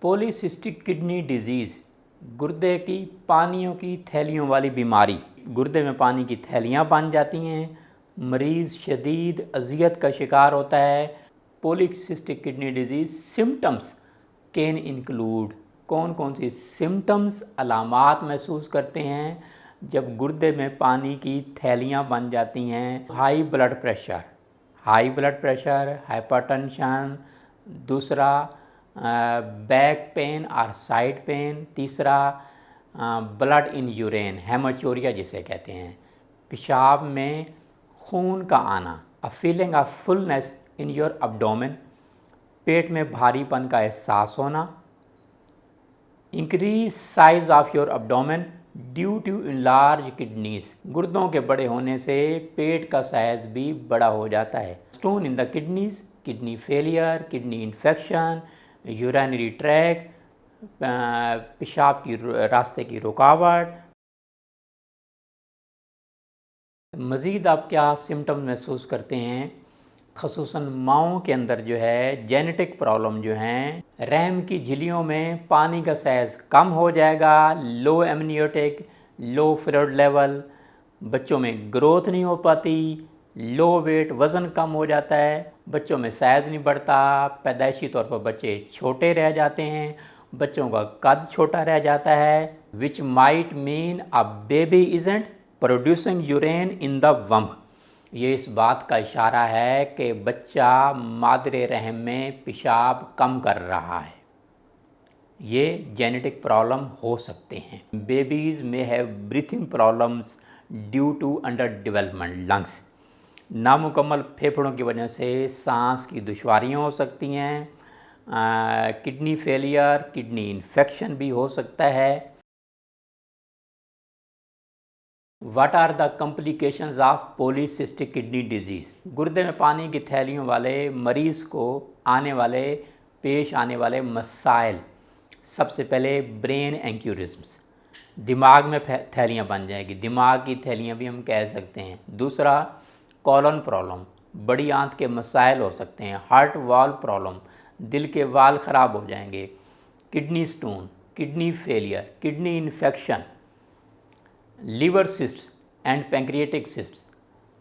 Polycystic kidney disease गुर्दे की पानियों की थैलियों वाली बीमारी। गुर्दे में पानी की थैलियाँ बन जाती हैं, मरीज़ शदीद अज़ियत का शिकार होता है। Polycystic kidney disease symptoms can include, कौन कौन सी सिम्टम्स अलामात महसूस करते हैं जब गुर्दे में पानी की थैलियाँ बन जाती हैं। हाई ब्लड प्रेशर, हाइपरटेंशन, दूसरा बैक पेन और साइड पेन, तीसरा ब्लड इन यूरेन, हेमाचूरिया जिसे कहते हैं, पेशाब में खून का आना, a feeling of fullness in your abdomen, पेट में भारीपन का एहसास होना, increase size of your abdomen due to enlarge kidneys, गुर्दों के बड़े होने से पेट का साइज भी बड़ा हो जाता है। Stone in the kidneys, kidney failure, kidney infection, urinary track, पेशाब की रास्ते की रुकावट। मज़ीद आप क्या सिम्टम महसूस करते हैं? ख़ुसूसन माओं के अंदर जो है जेनेटिक प्रॉब्लम जो हैं, रहम की झिल्लियों में पानी का साइज़ कम हो जाएगा, लो एमनियोटिक, लो फ्लूइड लेवल, बच्चों में ग्रोथ नहीं हो पाती, लो वेट, वज़न कम हो जाता है, बच्चों में साइज़ नहीं बढ़ता, पैदाइशी तौर पर बच्चे छोटे रह जाते हैं, बच्चों का कद छोटा रह जाता है। Which might mean a baby isn't producing urine in the womb, ये इस बात का इशारा है कि बच्चा मादरे रहम में पेशाब कम कर रहा है। ये जेनेटिक प्रॉब्लम हो सकते हैं। बेबीज़ में have breathing problems due to under development lungs, नामुकम्मल फेफड़ों की वजह से सांस की दुश्वारियाँ हो सकती हैं। किडनी फेलियर, किडनी इन्फेक्शन भी हो सकता है। What are the complications of polycystic kidney disease? गुर्दे में पानी की थैलियों वाले मरीज़ को पेश आने वाले मसाइल, सबसे पहले ब्रेन एंक्यूरिज्म्स, दिमाग में थैलियाँ बन जाएगी, दिमाग की थैलियाँ भी हम कह सकते हैं। दूसरा कॉलन प्रॉब्लम, बड़ी आंत के मसाइल हो सकते हैं। हार्ट वाल्व प्रॉब्लम, दिल के वाल ख़राब हो जाएंगे। Kidney stone, kidney failure, kidney infection, liver cysts and pancreatic cysts,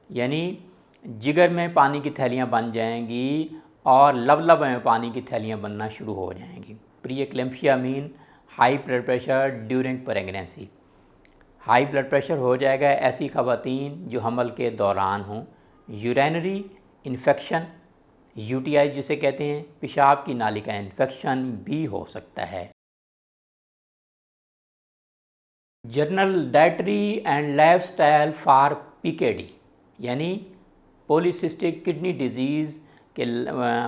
यानी जिगर में पानी की थैलियाँ बन जाएंगी और लबलब में पानी की थैलियाँ बनना शुरू हो जाएंगी। Preeclampsia mean high blood pressure during pregnancy, high blood pressure हो जाएगा ऐसी ख़वातीन जो हमल के दौरान हों। यूरिनरी इन्फेक्शन, यूटीआई जिसे कहते हैं, पेशाब की नाली का इन्फेक्शन भी हो सकता है। General dietary and lifestyle for PKD, यानी पॉलीसिस्टिक किडनी डिजीज़ के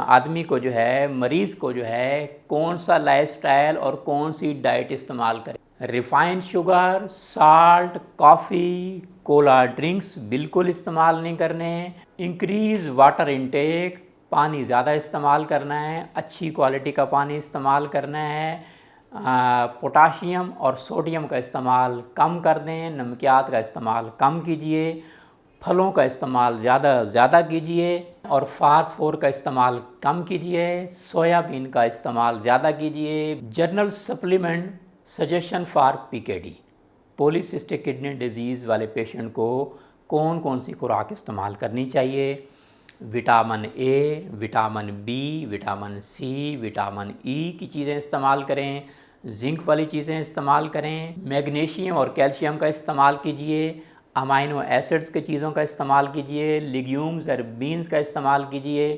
आदमी को जो है, मरीज़ को जो है, कौन सा लाइफस्टाइल और कौन सी डाइट इस्तेमाल करें। Refined sugar, salt, coffee, Cola drinks बिल्कुल इस्तेमाल नहीं करने हैं। इंक्रीज़ वाटर इनटेक, पानी ज़्यादा इस्तेमाल करना है, अच्छी क्वालिटी का पानी इस्तेमाल करना है। पोटाशियम और सोडियम का इस्तेमाल कम कर दें, नमकियात का इस्तेमाल कम कीजिए, फलों का इस्तेमाल ज़्यादा कीजिए और फास्फोर का इस्तेमाल कम कीजिए, सोयाबीन का इस्तेमाल ज़्यादा कीजिए। General supplement suggestion for PKD, polycystic kidney disease वाले पेशेंट को कौन कौन सी खुराक इस्तेमाल करनी चाहिए। Vitamin A, vitamin B, vitamin C, vitamin E की चीज़ें इस्तेमाल करें, जिंक वाली चीज़ें इस्तेमाल करें, मैग्नीशियम और कैल्शियम का इस्तेमाल कीजिए, अमाइनो एसिड्स की चीज़ों का इस्तेमाल कीजिए, लेग्यूम्स और बीन्स का इस्तेमाल कीजिए।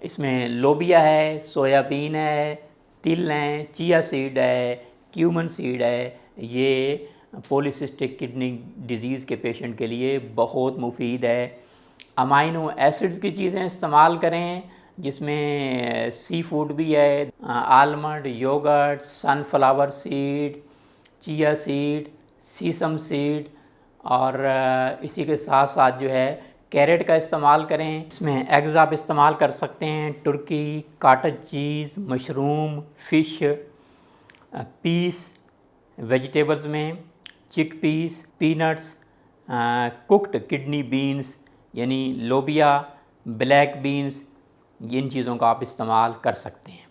इसमें लोबिया है, सोयाबीन है, तिल हैं, चिया सीड है, क्यूमन सीड है। ये पॉलीसिस्टिक किडनी डिजीज़ के पेशेंट के लिए बहुत मुफीद है। अमाइनो एसिड्स की चीज़ें इस्तेमाल करें, जिसमें सी फूड भी है, almond, yogurt, sunflower seed, chia seed, sesame seed, और इसी के साथ साथ जो है कैरेट का इस्तेमाल करें। इसमें एग्स आप इस्तेमाल कर सकते हैं, turkey, cottage cheese, mushroom, fish, peas, vegetables में chickpeas, peanuts, cooked kidney beans यानी लोबिया, ब्लैक बीन्स, इन चीज़ों का आप इस्तेमाल कर सकते हैं।